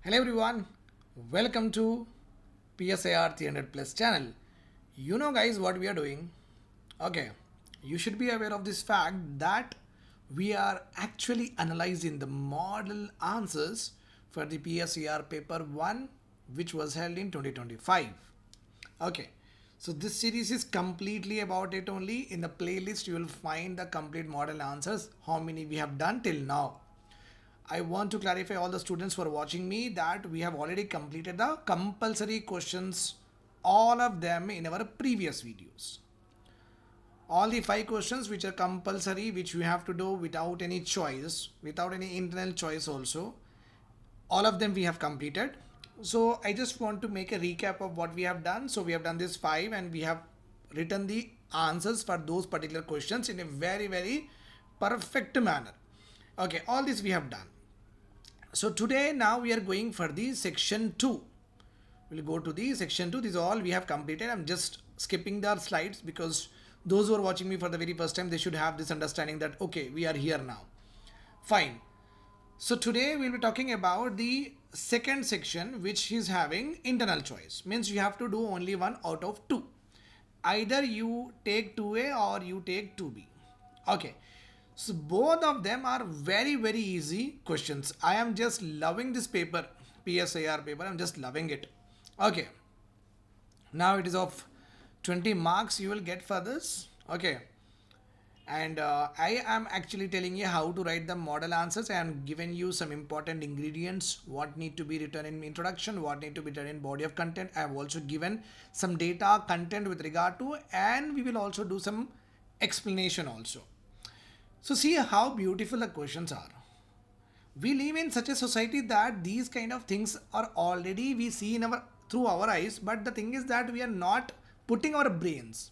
Hello everyone, welcome to PSIR 300 plus channel. You know guys what we are doing? Okay, you should be aware of this fact that we are actually analyzing the model answers for the PSIR paper 1 which was held in 2025. Okay, so this series is completely about it only. In the playlist you will find the complete model answers, how many we have done till now. I want to clarify all the students who are watching me that we have already completed the compulsory questions, all of them in our previous videos. All the 5 questions which are compulsory, which you have to do without any choice, without any internal choice also, all of them we have completed. So I just want to make a recap of what we have done. So we have done this 5 and we have written the answers for those particular questions in a very perfect manner. Okay, all this we have done. So today now we are going for the section 2. We'll go to the section 2. This is all we have completed. I'm just skipping the slides because those who are watching me for the very first time, they should have this understanding that okay, we are here now. Fine. So today we'll be talking about the second section, which is having internal choice. Means you have to do only one out of two. Either you take 2A or you take 2B. Okay. So both of them are very easy questions. I am just loving this paper, PSIR paper. I'm just loving it. Okay. Now it is of 20 marks you will get for this. Okay. And I am actually telling you how to write the model answers. I am giving you some important ingredients, what need to be written in introduction, what need to be written in body of content. I have also given some data content with regard to, and we will also do some explanation also. So see how beautiful the questions are. We live in such a society that these kind of things are already we see in our through our eyes, but the thing is that we are not putting our brains.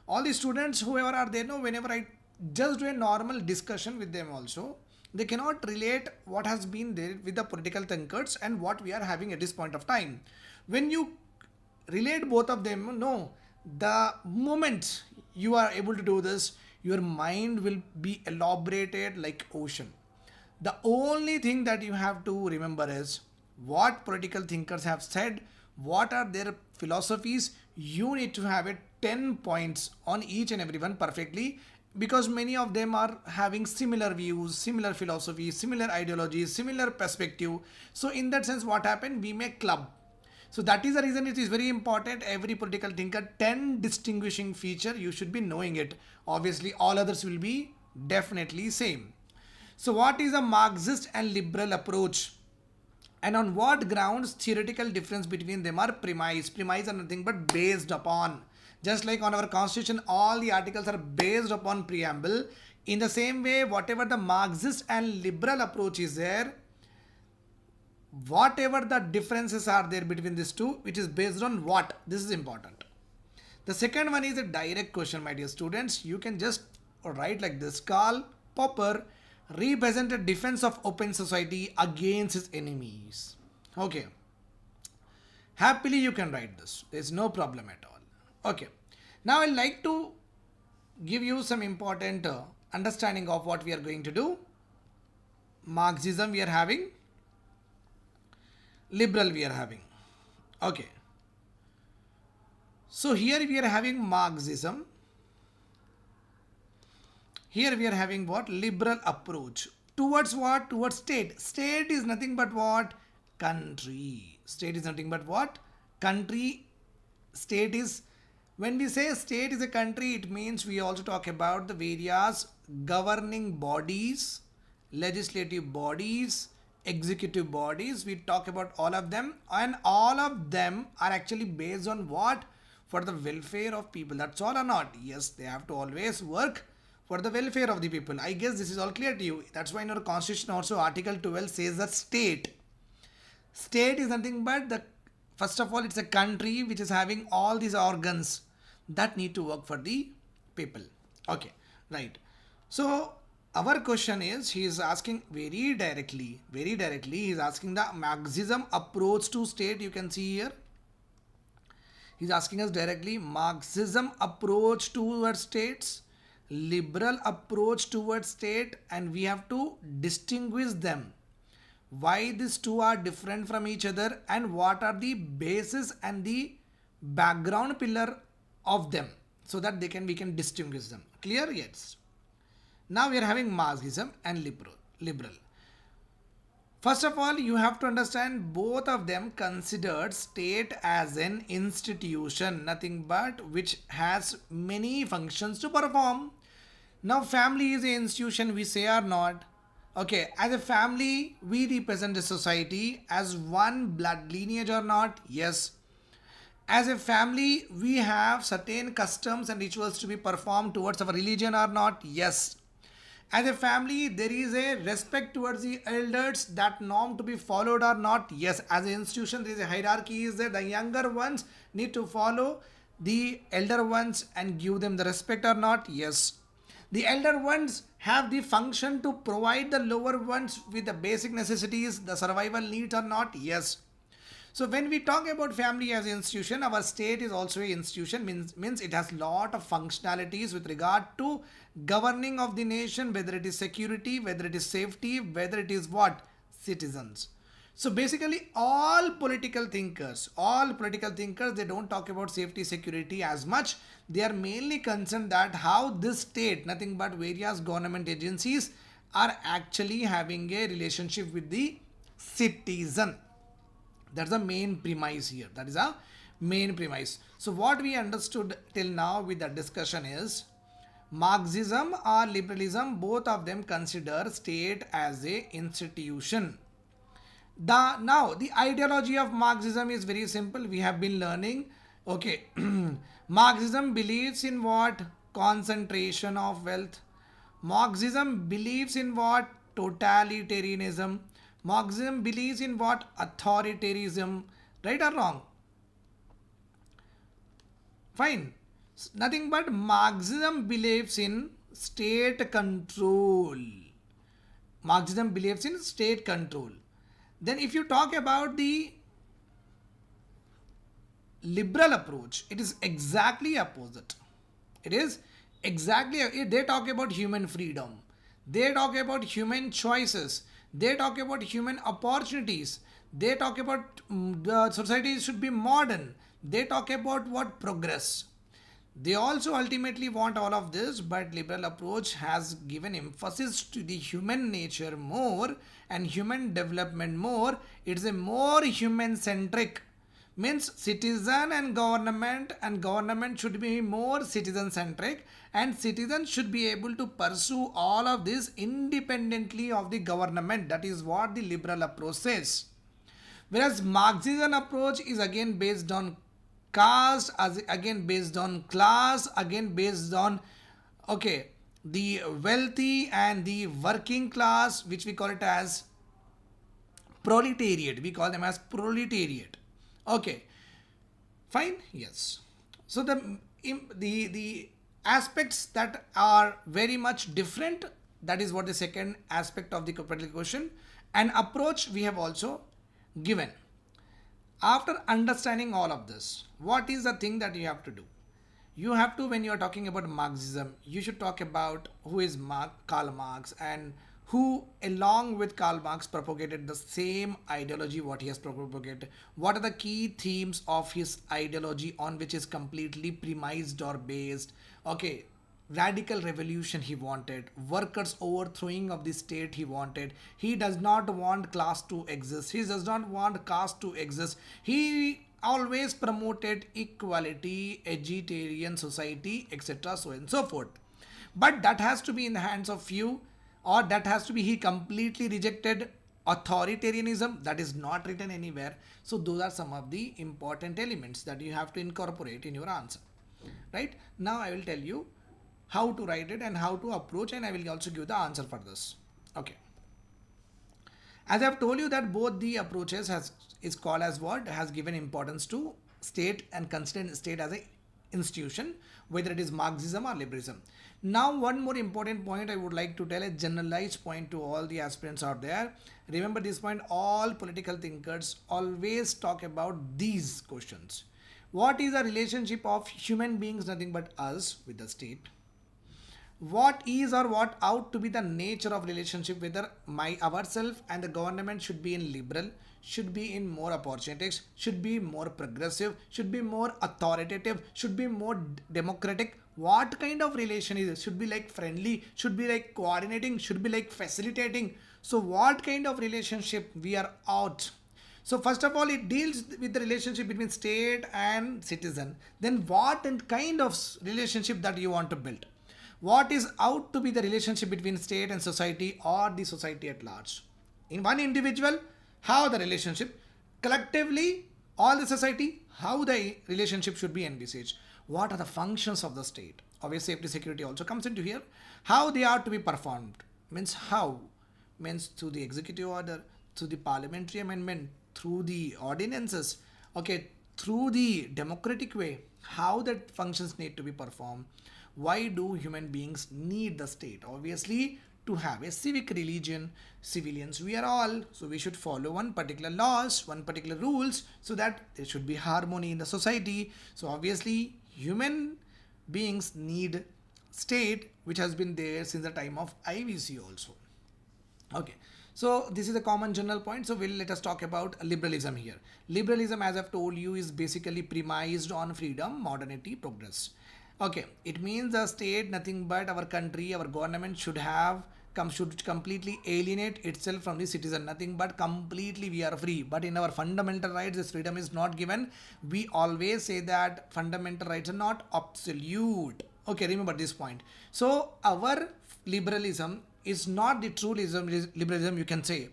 All the students whoever are there know, whenever I just do a normal discussion with them also, they cannot relate what has been there with the political thinkers and what we are having at this point of time. When you relate both of them, no, the moment you are able to do this, your mind will be elaborated like ocean. The only thing that you have to remember is what political thinkers have said, what are their philosophies. You need to have it 10 points on each and every one perfectly, because many of them are having similar views, similar philosophies, similar ideologies, similar perspective. So in that sense, what happened, we make club. So that is the reason it is very important. Every political thinker, 10 distinguishing feature, you should be knowing it. Obviously all others will be definitely same. So what is a Marxist and liberal approach? And on what grounds theoretical difference between them are premise? Premise are nothing but based upon. Just like on our constitution, all the articles are based upon preamble. In the same way, whatever the Marxist and liberal approach is there, whatever the differences are there between these two, which is based on what? This is important. The second one is a direct question, my dear students. You can just write like this. Karl Popper represented defense of open society against his enemies. Okay. Happily you can write this. There is no problem at all. Okay. Now I'd like to give you some important understanding of what we are going to do. Marxism we are having. Liberal we are having. Okay. So here we are having Marxism. Here we are having what? Liberal approach. Towards what? Towards state. State is nothing but what? Country. State is nothing but what? Country. State is, when we say state is a country, it means we also talk about the various governing bodies, legislative bodies, executive bodies. We talk about all of them, and all of them are actually based on what? For the welfare of people. That's all or not? Yes, they have to always work for the welfare of the people. I guess this is all clear to you. That's why in our constitution also Article 12 says that state is nothing but the, first of all, it's a country which is having all these organs that need to work for the people. Okay, right. So our question is, he is asking very directly, he is asking the Marxism approach to state. You can see here, he is asking us directly, Marxism approach towards states, liberal approach towards state, and we have to distinguish them. why these two are different from each other, and what are the basis and the background pillar of them, so that we can distinguish them. Clear? Yes. Now we are having Marxism and liberal. First of all, you have to understand both of them considered state as an institution, nothing but which has many functions to perform. Now, family is an institution, we say or not. Okay, as a family, we represent the society as one blood lineage or not? Yes. As a family, we have certain customs and rituals to be performed towards our religion or not? Yes. As a family, there is a respect towards the elders, that norm to be followed or not? Yes. As an institution, there is a hierarchy, is that the younger ones need to follow the elder ones and give them the respect or not? Yes. The elder ones have the function to provide the lower ones with the basic necessities, the survival needs or not? Yes. So when we talk about family as an institution, our state is also an institution, means it has lot of functionalities with regard to governing of the nation, whether it is security, whether it is safety, whether it is what? Citizens. So basically all political thinkers, they don't talk about safety, security as much. They are mainly concerned that how this state, nothing but various government agencies, are actually having a relationship with the citizen. That's the main premise here. That is a main premise. So what we understood till now with the discussion is Marxism or liberalism, both of them consider state as a institution. The ideology of Marxism is very simple. We have been learning. Okay, Marxism believes in what? Concentration of wealth. Marxism believes in what? Totalitarianism. Marxism believes in what? Authoritarianism. Right or wrong? Fine. Nothing but Marxism believes in state control. Marxism believes in state control. Then if you talk about the liberal approach, it is exactly opposite. It is exactly, they talk about human freedom. They talk about human choices. They talk about human opportunities. They talk about the society should be modern. They talk about what? Progress. They also ultimately want all of this, but liberal approach has given emphasis to the human nature more and human development more. It's a more human centric, means citizen and government should be more citizen centric, and citizens should be able to pursue all of this independently of the government. That is what the liberal approach says. Whereas Marxism approach is again based on caste, as again based on class, again based on, okay, the wealthy and the working class, which we call it as proletariat. We call them as proletariat. Okay, fine. Yes. So the aspects that are very much different. That is what the second aspect of the political question and approach we have also given. After understanding all of this, what is the thing that you have to do? You have to, when you are talking about Marxism, you should talk about who is Karl Marx, and who along with Karl Marx propagated the same ideology what he has propagated. What are the key themes of his ideology on which is completely premised or based? Okay, radical revolution he wanted, workers overthrowing of the state he wanted. He does not want class to exist, he does not want caste to exist. He always promoted equality, egalitarian society, etc., so and so forth. But that has to be in the hands of few, or that has to be, he completely rejected authoritarianism. That is not written anywhere. So those are some of the important elements that you have to incorporate in your answer. Right now I will tell you how to write it and how to approach, and I will also give the answer for this. Okay, as I have told you that both the approaches is called as what? Has given importance to state and considered state as a institution, whether it is Marxism or liberalism. Now one more important point I would like to tell, a generalized point to all the aspirants out there. Remember this point, all political thinkers always talk about these questions. What is the relationship of human beings, nothing but us, with the state? what is or what ought to be the nature of relationship, whether my ourself and the government should be in liberal, should be in more opportunities, should be more progressive, should be more authoritative, should be more democratic. What kind of relation is it? Should be like friendly, should be like coordinating, should be like facilitating. So what kind of relationship we are out? So first of all, it deals with the relationship between state and citizen. Then what and kind of relationship that you want to build? What is out to be the relationship between state and society or the society at large? In one individual, how the relationship, collectively, all the society, how the relationship should be envisaged. What are the functions of the state? Obviously, safety security also comes into here. How they are to be performed means how, means through the executive order, through the parliamentary amendment, through the ordinances, okay, through the democratic way, how that functions need to be performed. Why do human beings need the state? Obviously, to have a civic religion. Civilians we are all, so we should follow one particular laws, one particular rules, so that there should be harmony in the society. So obviously human beings need state, which has been there since the time of IVC also. Okay, so this is a common general point. So let us talk about liberalism here. Liberalism, as I've told you, is basically premised on freedom, modernity, progress. Okay, it means the state, nothing but our country, our government should completely alienate itself from the citizen. Nothing but completely we are free. But in our fundamental rights, this freedom is not given. We always say that fundamental rights are not absolute. Okay, remember this point. So our liberalism is not the true liberalism, you can say.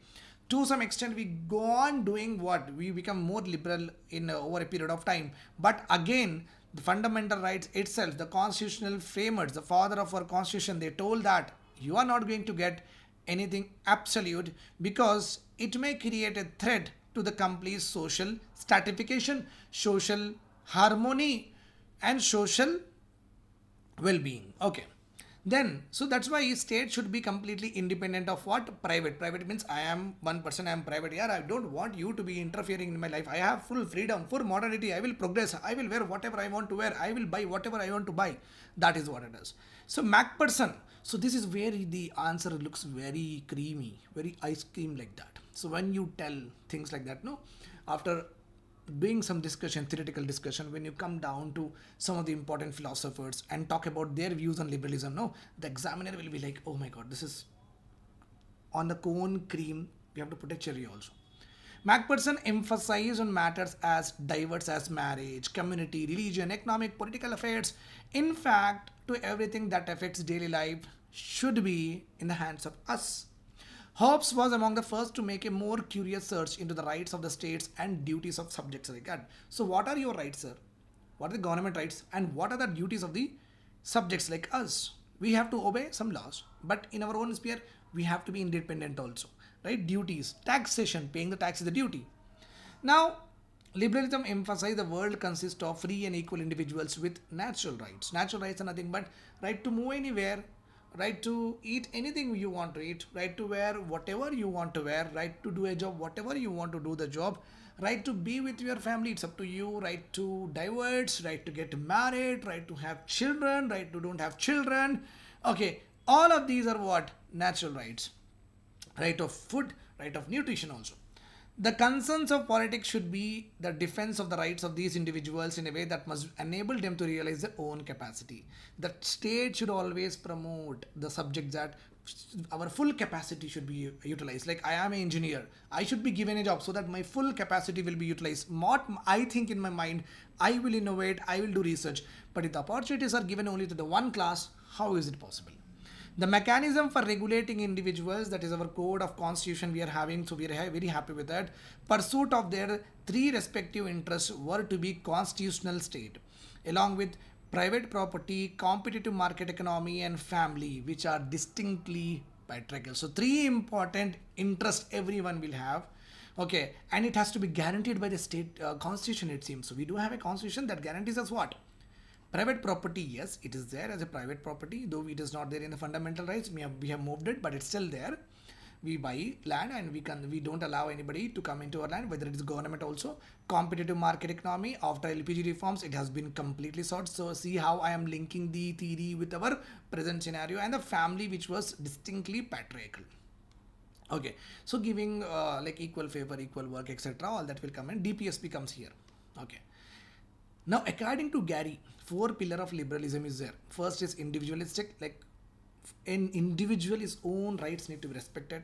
To some extent, we go on doing what? We become more liberal in over a period of time. But again, the fundamental rights itself, the constitutional framers, the father of our constitution, they told that you are not going to get anything absolute because it may create a threat to the complete social stratification, social harmony, and social well-being. Okay, then so that's why state should be completely independent of what? Private means I am one person, I am private. Yeah, I don't want you to be interfering in my life. I have full freedom, full modernity. I will progress, I will wear whatever I want to wear, I will buy whatever I want to buy. That is what it is. So Macpherson, so this is where the answer looks very creamy, very ice cream like that. So when you tell things like that, no, after doing some discussion, theoretical discussion, when you come down to some of the important philosophers and talk about their views on liberalism, no, the examiner will be like, oh my god, this is on the cone cream. We have to put a cherry also. Macpherson emphasized on matters as diverse as marriage, community, religion, economic, political affairs. In fact, to everything that affects daily life should be in the hands of us. Hobbes was among the first to make a more curious search into the rights of the states and duties of subjects like that. So, what are your rights, sir? What are the government rights and what are the duties of the subjects like us? We have to obey some laws, but in our own sphere, we have to be independent also, right? Duties, taxation, paying the tax is the duty. Now, liberalism emphasizes the world consists of free and equal individuals with natural rights. Natural rights are nothing but right to move anywhere, right to eat anything you want to eat, right to wear whatever you want to wear, right to do a job, whatever you want to do the job, right to be with your family, it's up to you, right to divorce, right to get married, right to have children, right to don't have children. Okay, all of these are what? Natural rights. Right of food, right of nutrition also. The concerns of politics should be the defense of the rights of these individuals in a way that must enable them to realize their own capacity. The state should always promote the subject that our full capacity should be utilized. Like I am an engineer, I should be given a job so that my full capacity will be utilized. What I think in my mind, I will innovate, I will do research. But if the opportunities are given only to the one class, how is it possible? The mechanism for regulating individuals, that is our code of constitution we are having, so we are very happy with that. Pursuit of their three respective interests were to be constitutional state, along with private property, competitive market economy, and family, which are distinctly patriarchal. So three important interests everyone will have. Okay, and it has to be guaranteed by the state constitution, it seems. So we do have a constitution that guarantees us what? Private property, yes, it is there as a private property, though it is not there in the fundamental rights. We have moved it, but it's still there. We buy land and we don't allow anybody to come into our land, whether it is government also. Competitive market economy, after LPG reforms, it has been completely solved. So see how I am linking the theory with our present scenario and the family which was distinctly patriarchal. Okay, so giving like equal favor, equal work, etc. All that will come, and DPSP comes here. Okay. Now, according to Gary, four pillar of liberalism is there. First is individualistic, like an individual, his own rights need to be respected.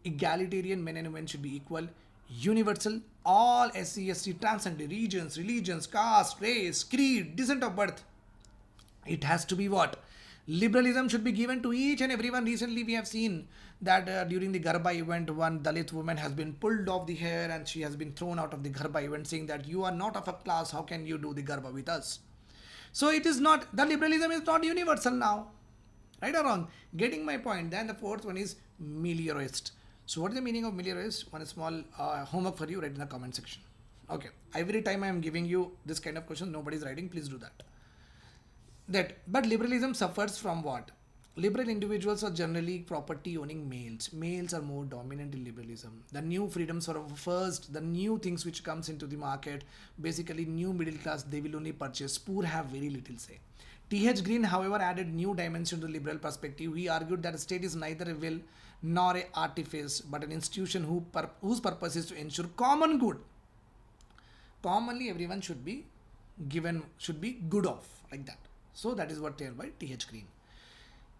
Egalitarian, men and women should be equal. Universal, all SC, ST transcend regions, religions, caste, race, creed, descent of birth. It has to be what? Liberalism should be given to each and everyone. Recently, we have seen that during the Garba event, one Dalit woman has been pulled off the hair and she has been thrown out of the Garba event, saying that you are not of a class. How can you do the Garba with us? So it is not, the liberalism is not universal now. Right or wrong? Getting my point. Then the fourth one is meliorist. So what is the meaning of meliorist? One small homework for you, write in the comment section. Okay. Every time I am giving you this kind of question, nobody is writing. Please do that. But liberalism suffers from what? Liberal individuals are generally property owning males. Males are more dominant in liberalism. The new freedoms are first, the new things which comes into the market, basically new middle class, they will only purchase. Poor have very little say. T.H. Green, however, added new dimension to the liberal perspective. He argued that a state is neither a will nor a artifice, but an institution whose purpose is to ensure common good. Commonly, everyone should be given, should be good of, like that. So that is what tailed by T.H. Green.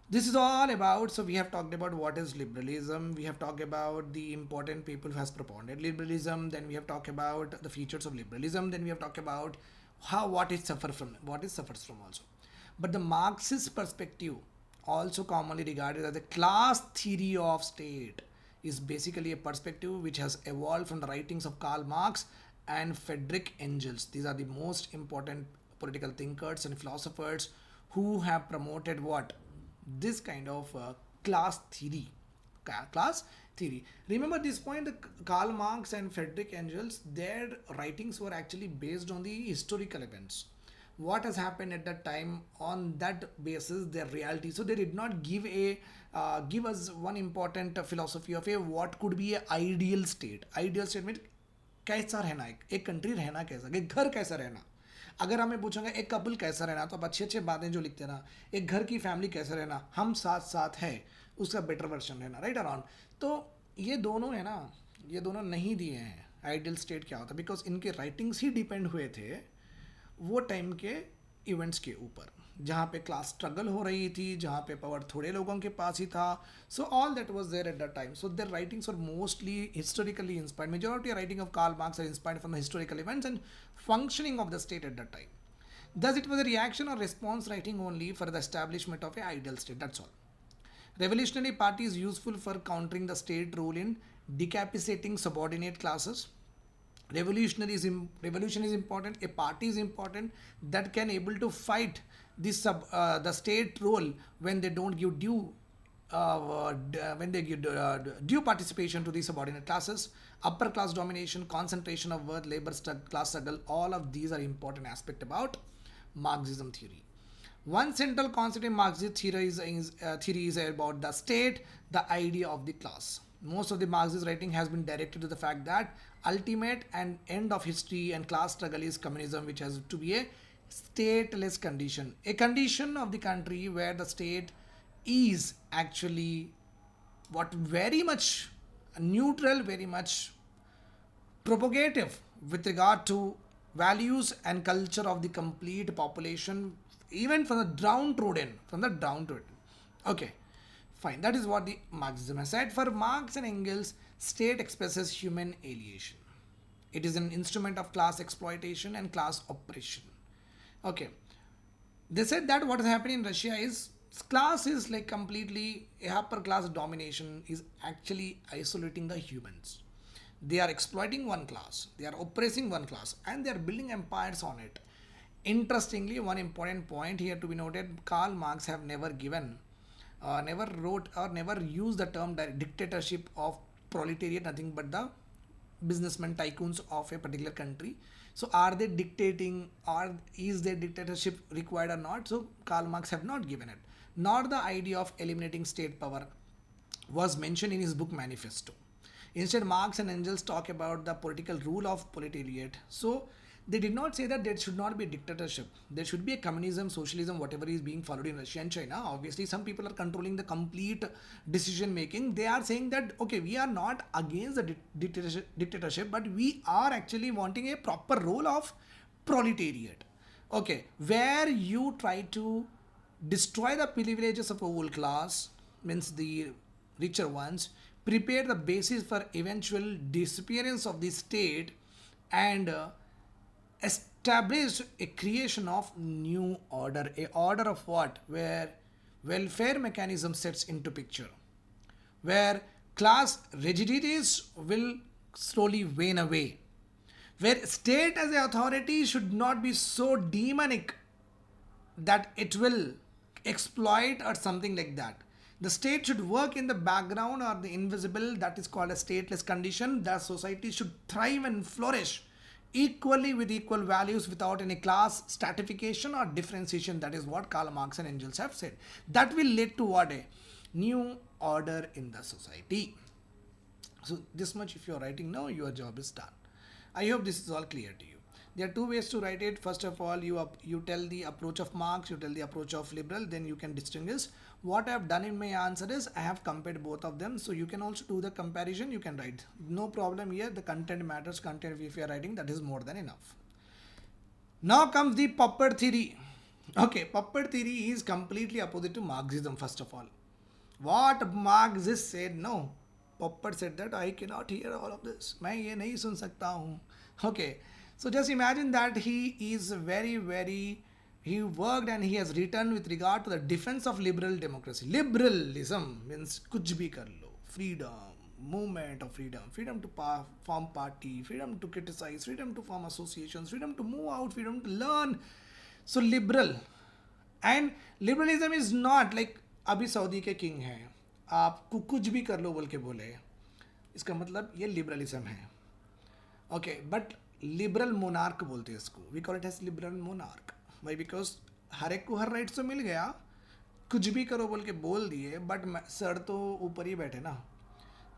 This is all about, so we have talked about what is liberalism, we have talked about the important people who has propounded liberalism, then we have talked about the features of liberalism, then we have talked about what it suffers from also. But the Marxist perspective, also commonly regarded as the class theory of state, is basically a perspective which has evolved from the writings of Karl Marx and Friedrich Engels. These are the most important political thinkers and philosophers who have promoted what? This kind of class theory. Class theory. Remember this point, the Karl Marx and Friedrich Engels, their writings were actually based on the historical events. What has happened at that time, on that basis, their reality. So they did not give us one important philosophy of a what could be a ideal state. Ideal state means कैसा रहना, एक country रहना कैसा, एक घर कैसा रहना. अगर हमें पूछेंगे एक कपल कैसा रहना, तो आप अच्छी अच्छी बातें जो लिखते ना, एक घर की फैमिली कैसे रहना, हम साथ साथ है, उसका बेटर वर्जन रहना, राइट अराउंड. तो ये दोनों है ना, ये दोनों नहीं दिए हैं आइडियल स्टेट क्या होता, बिकॉज इनके राइटिंग्स ही डिपेंड हुए थे वो टाइम के इवेंट्स के ऊपर, जहाँ पे क्लास स्ट्रगल हो रही थी, जहाँ पे पावर थोड़े लोगों के पास ही था. So all that was there at that time. So their writings are mostly historically inspired. Majority writing of Karl Marx are inspired from the historical events and functioning of the state at that time. Thus, it was a reaction or response writing only for the establishment of an ideal state. That's all. Revolutionary party is useful for countering the state rule in decapitating subordinate classes. Revolution is important. A party is important that can able to fight the state role when they don't give due participation to the subordinate classes. Upper class domination, concentration of wealth, class struggle, all of these are important aspect about Marxism theory. One central concept in Marxist theory is about the state, the idea of the class. Most of the Marxist writing has been directed to the fact that ultimate and end of history and class struggle is communism, which has to be a stateless condition. A condition of the country where the state is actually what very much neutral, very much propagative with regard to values and culture of the complete population, even from the downtrodden. Okay, fine. That is what the Marxism has said. For Marx and Engels, state expresses human alienation. It is an instrument of class exploitation and class oppression. Okay. They said that what has happened in Russia is class is like completely upper class domination is actually isolating the humans. They are exploiting one class, they are oppressing one class, and they are building empires on it. Interestingly, one important point here to be noted: Karl Marx have never never wrote or never used the term dictatorship of proletariat, nothing but the businessmen, tycoons of a particular country. So are they dictating, or is their dictatorship required or not? So Karl Marx have not given it. Nor the idea of eliminating state power. was mentioned in his book Manifesto. Instead, Marx and Engels talk about the political rule of proletariat. So they did not say that there should not be a dictatorship. There should be a communism, socialism, whatever is being followed in Russia and China. Obviously, some people are controlling the complete decision making. They are saying that, okay, we are not against the dictatorship, but we are actually wanting a proper role of proletariat. Okay, where you try to destroy the privileges of a whole class, means the richer ones, prepare the basis for eventual disappearance of the state, and establish a creation of new order. A order of what? Where welfare mechanism sets into picture, where class rigidities will slowly wane away, where state as an authority should not be so demonic that it will exploit or something like that. The state should work in the background or the invisible, that is called a stateless condition. The society should thrive and flourish equally with equal values without any class stratification or differentiation. That is what Karl Marx and Engels have said. That will lead to what? A new order in the society. So this much if you are writing now, your job is done. I hope this is all clear to you. There are two ways to write it. First of all, you tell the approach of Marx, you tell the approach of liberal, then you can distinguish. What I have done in my answer is I have compared both of them. So you can also do the comparison, you can write. No problem here. The content matters. Content, if you are writing, that is more than enough. Now comes the Popper theory. Okay, Popper theory is completely opposite to Marxism, first of all. What Marxist said, no. Popper said that I cannot hear all of this. मैं ये नहीं सुन सकता हूँ. Okay, so just imagine that he is he worked and he has written with regard to the defense of liberal democracy. Liberalism means कुछ भी कर लो. Freedom, movement of freedom, freedom to form party, freedom to criticize, freedom to form associations, freedom to move out, freedom to learn. So liberal. And liberalism is not like अभी Saudi के king हैं, आपको कुछ भी कर लो बोल के बोले, इसका मतलब ये लिबरलिज्म है. ओके, बट लिबरल मोनार्क बोलते हैं इसको. We call it as liberal monarch. Why? Because हर एक को हर राइट्स तो मिल गया, कुछ भी करो बोल के बोल दिए, बट सर तो ऊपर ही बैठे ना,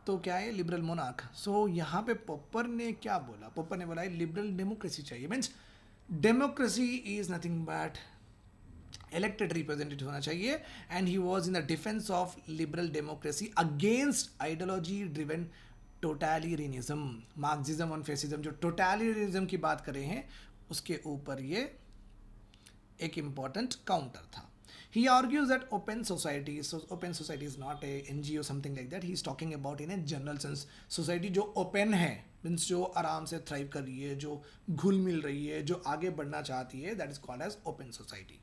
तो क्या है लिबरल मोनार्क. सो यहाँ पे पॉपर ने क्या बोला? पॉपर ने बोला लिबरल डेमोक्रेसी चाहिए. Means democracy is nothing but elected representative होना चाहिए. And he was in the defence of liberal democracy against ideology driven totalitarianism. Marxism और फेसिज्म जो टोटलिटेरियनिज्म की बात कर रहे हैं, उसके ऊपर ये एक इम्पॉर्टेंट काउंटर था. He argues that open society, so open society is not a NGO something like that. He is talking about in a general sense society जो open है, मीन्स जो आराम से थ्राइव कर रही है, जो घुल मिल रही है, जो आगे बढ़ना चाहती है, that is called as open society.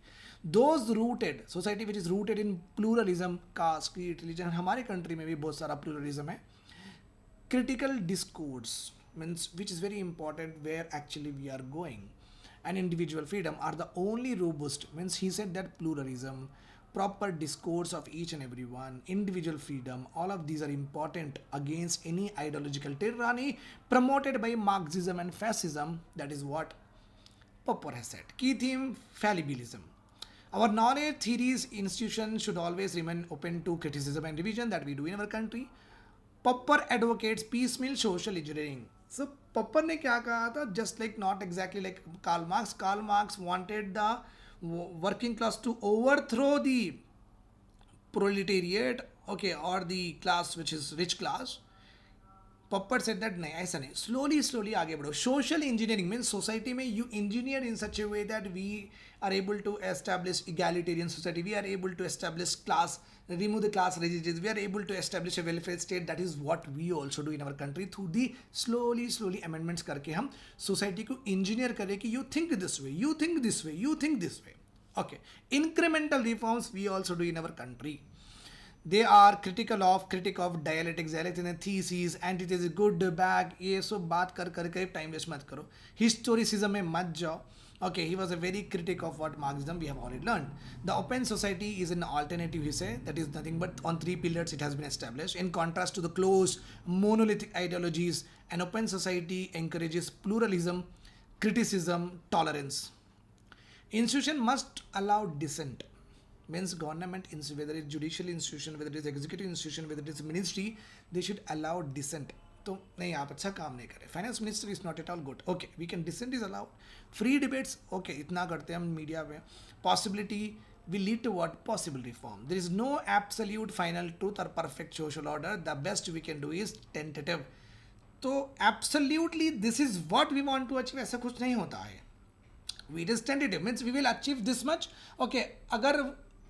Those rooted society which is rooted in pluralism, caste, creed, religion. हमारे कंट्री में भी बहुत सारा pluralism है. Critical discourse means which is very important where actually we are going, and individual freedom are the only robust. Means he said that pluralism, proper discourse of each and every one, individual freedom, all of these are important against any ideological tyranny promoted by Marxism and fascism. That is what Popper has said. Key theme: fallibilism. Our knowledge, theories, institutions should always remain open to criticism and revision that we do in our country. Popper advocates piecemeal social engineering. So Popper ने क्या कहा था? Just like not exactly like Karl Marx. Karl Marx wanted the working class to overthrow the proletariat, okay, or the class which is rich class. Popper said that नहीं, ऐसा नहीं, slowly आगे बढ़ो. Social engineering means society में you engineer in such a way that we are able to establish egalitarian society, we are able to establish class, remove the class rigidities, we are able to establish a welfare state. That is what we also do in our country through the slowly amendments करके हम society को engineer करें कि you think this way, you think this way, you think this way. Okay, incremental reforms we also do in our country. They are critic of dialectics, theses, antithesis, good, bad. ये सब बात कर time waste मत करो. Historicism में मत जाओ. Okay, he was a very critic of what Marxism we have already learned. The open society is an alternative, he said, that is nothing but on 3 pillars it has been established. In contrast to the closed, monolithic ideologies, an open society encourages pluralism, criticism, tolerance. Institution must allow dissent. means government, whether it's judicial institution, whether it is executive institution, whether it is ministry, they should allow dissent. तो नहीं आप अच्छा काम नहीं करें, finance minister is not at all good, okay we can dissent is allowed, free debates okay इतना करते हैं हम मीडिया में, possibility will lead to what? Possible reform. There is no absolute final truth or perfect social order. The best we can do is tentative. तो absolutely this is what we want to achieve ऐसा कुछ नहीं होता है. It is tentative means we will achieve this much. Okay, अगर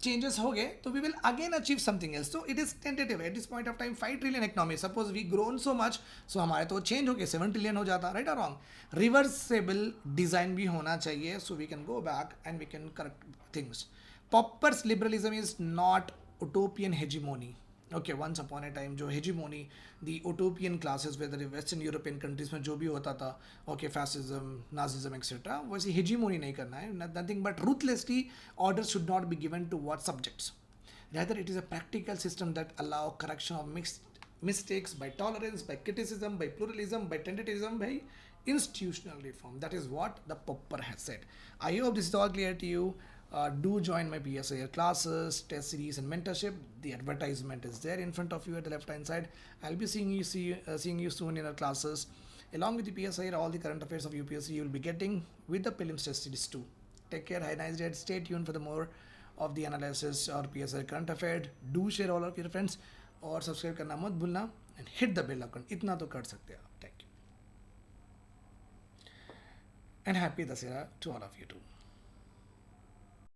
changes हो गए तो we will again achieve something else. So it is tentative. At this point of time 5 trillion economy. Suppose we grown so much, so हमारे तो change हो गए 7 trillion हो जाता, right or wrong? Reversible design भी होना चाहिए, so we can go back and we can correct things. Popper's liberalism is not utopian hegemony. Okay, once upon a time जो hegemony, the utopian classes, whether in Western European countries में जो भी होता था, okay, fascism, Nazism, etc. वैसे hegemony नहीं करना है, nothing but ruthlessly orders should not be given to what subjects. Rather, it is a practical system that allow correction of mixed mistakes by tolerance, by criticism, by pluralism, by tentativism, by institutional reform. That is what the Popper has said. I hope this is all clear to you. Do join my PSIR classes, test series and mentorship. The advertisement is there in front of you at the left hand side. I'll be seeing you soon in our classes. Along with the PSIR, all the current affairs of UPSC you will be getting with the prelims test series too. Take care, have a nice day. Stay tuned for the more of the analysis or PSIR current affairs. Do share all of your friends और subscribe करना मत भूलना and hit the bell icon. इतना तो कर सकते हैं आप. Thank you and happy Dasera to all of you too.